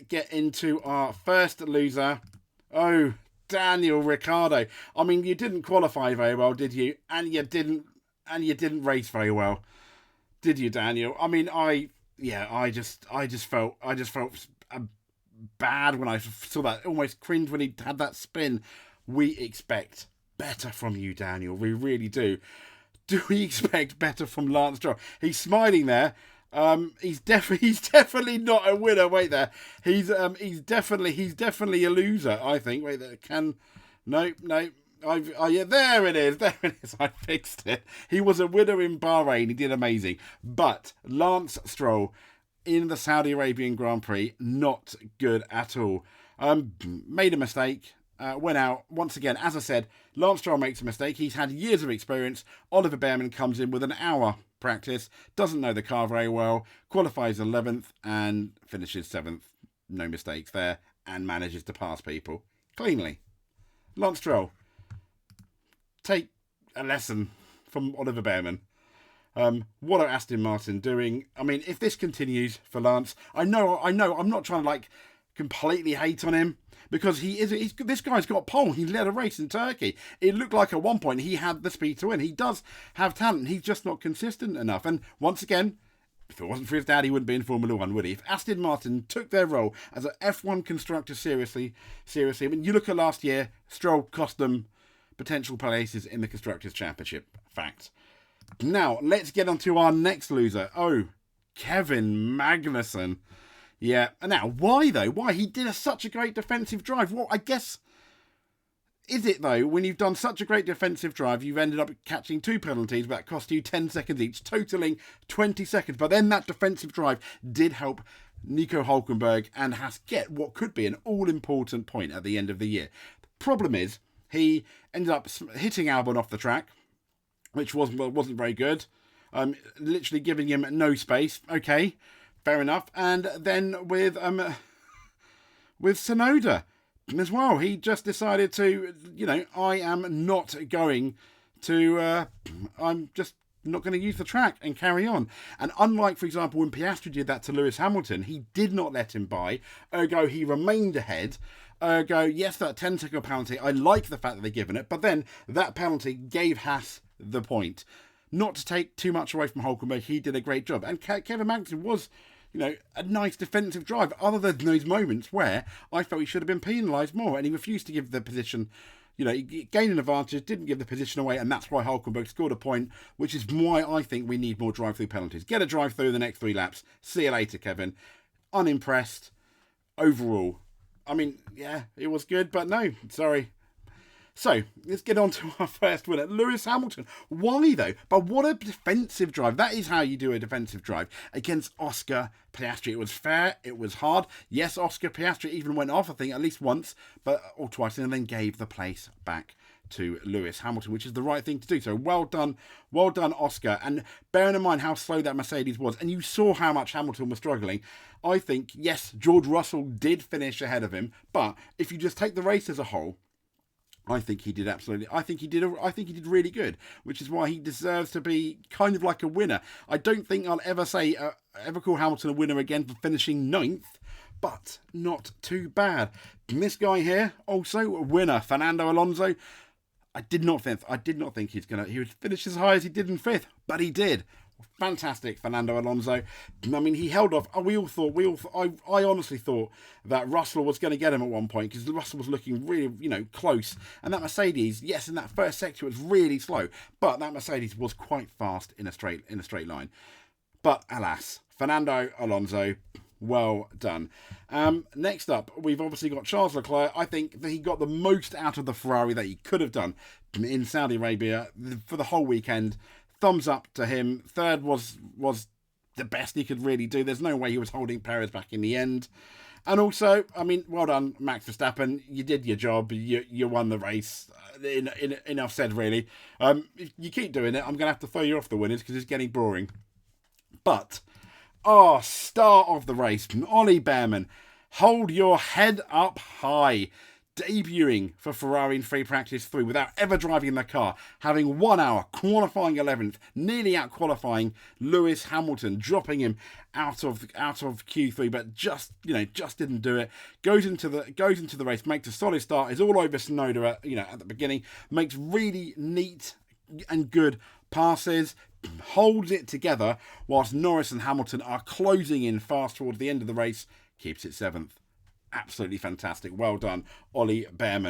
get into our first loser. Oh, Daniel Ricciardo. I mean, you didn't qualify very well, did you? And you didn't race very well, did you, Daniel? I mean, I just felt bad when I saw that. Almost cringe when he had that spin. We expect better from you, Daniel. We really do. Do we expect better from Lance Stroll? He's smiling there. He's definitely not a winner. Wait there. He's definitely a loser. I think. Wait there. No. Yeah, there it is. There it is. I fixed it. He was a winner in Bahrain. He did amazing. But Lance Stroll in the Saudi Arabian Grand Prix, not good at all. Made a mistake. Went out once again. As I said, Lance Stroll makes a mistake. He's had years of experience. Oliver Behrman comes in with an hour practice, doesn't know the car very well, qualifies 11th and finishes 7th. No mistakes there, and manages to pass people cleanly. Lance Stroll, take a lesson from Oliver Behrman. What are Aston Martin doing? I mean, if this continues for Lance, I know, I'm not trying to completely hate on him, because this guy's got pole. He led a race in Turkey. It looked like at one point he had the speed to win. He does have talent. He's just not consistent enough. And once again, if it wasn't for his dad, he wouldn't be in Formula One, would he? If Aston Martin took their role as an F1 constructor seriously, I mean, you look at last year, Stroll cost them potential places in the Constructors' Championship. Fact. Now, let's get on to our next loser. Oh, Kevin Magnussen. Yeah. Now, why though? Why? He did such a great defensive drive. Well, I guess, is it though, when you've done such a great defensive drive, you've ended up catching 2 penalties that cost you 10 seconds each, totaling 20 seconds. But then that defensive drive did help Nico Hulkenberg and Haas get what could be an all-important point at the end of the year. The problem is, he ended up hitting Albon off the track, which wasn't very good. Literally giving him no space. Okay. Fair enough. And then with Tsunoda as well, he just decided to, I am not going to, I'm just not going to use the track and carry on. And unlike, for example, when Piastri did that to Lewis Hamilton, he did not let him by. Ergo, he remained ahead. Ergo, yes, that 10-second penalty, I like the fact that they've given it, but then that penalty gave Haas the point. Not to take too much away from Hulkenberg, he did a great job. And Kevin Magnussen was, a nice defensive drive, other than those moments where I felt he should have been penalised more, and he refused to give the position, he gained an advantage, didn't give the position away, and that's why Hulkenberg scored a point, which is why I think we need more drive-through penalties. Get a drive-through the next 3 laps. See you later, Kevin. Unimpressed overall. I mean, yeah, it was good, but no, sorry. So, let's get on to our first winner, Lewis Hamilton. Why, though? But what a defensive drive. That is how you do a defensive drive against Oscar Piastri. It was fair. It was hard. Yes, Oscar Piastri even went off, I think, at least once, or twice, and then gave the place back to Lewis Hamilton, which is the right thing to do. So, well done, Oscar. And bearing in mind how slow that Mercedes was, and you saw how much Hamilton was struggling, I think, yes, George Russell did finish ahead of him, but if you just take the race as a whole, I think he did really good, which is why he deserves to be kind of like a winner. I don't think I'll ever call Hamilton a winner again for finishing 9th, but not too bad. And this guy here, also a winner, Fernando Alonso. I did not think he would finish as high as he did in 5th, but he did. Fantastic, Fernando Alonso. I mean, he held off. I honestly thought that Russell was going to get him at one point, because Russell was looking really, close. And that Mercedes, yes, in that first sector was really slow, but that Mercedes was quite fast in a straight line. But alas, Fernando Alonso, well done. Next up, we've obviously got Charles Leclerc. I think that he got the most out of the Ferrari that he could have done in Saudi Arabia for the whole weekend. Thumbs up to him. 3rd was the best he could really do. There's no way he was holding Perez back in the end. And also, I mean, well done, Max Verstappen. You did your job. You won the race. Enough said, really. If you keep doing it, I'm going to have to throw you off the winners because it's getting boring. But, star of the race, Ollie Behrman. Hold your head up high. debuting for Ferrari in free practice 3 without ever driving in the car, having 1 hour, qualifying 11th, nearly out qualifying Lewis Hamilton, dropping him out of Q3, but just didn't do it. Goes into the race, makes a solid start, is all over Tsunoda at the beginning, makes really neat and good passes, holds it together whilst Norris and Hamilton are closing in fast towards the end of the race, keeps it 7th. Absolutely fantastic. Well done, Ollie Behrman.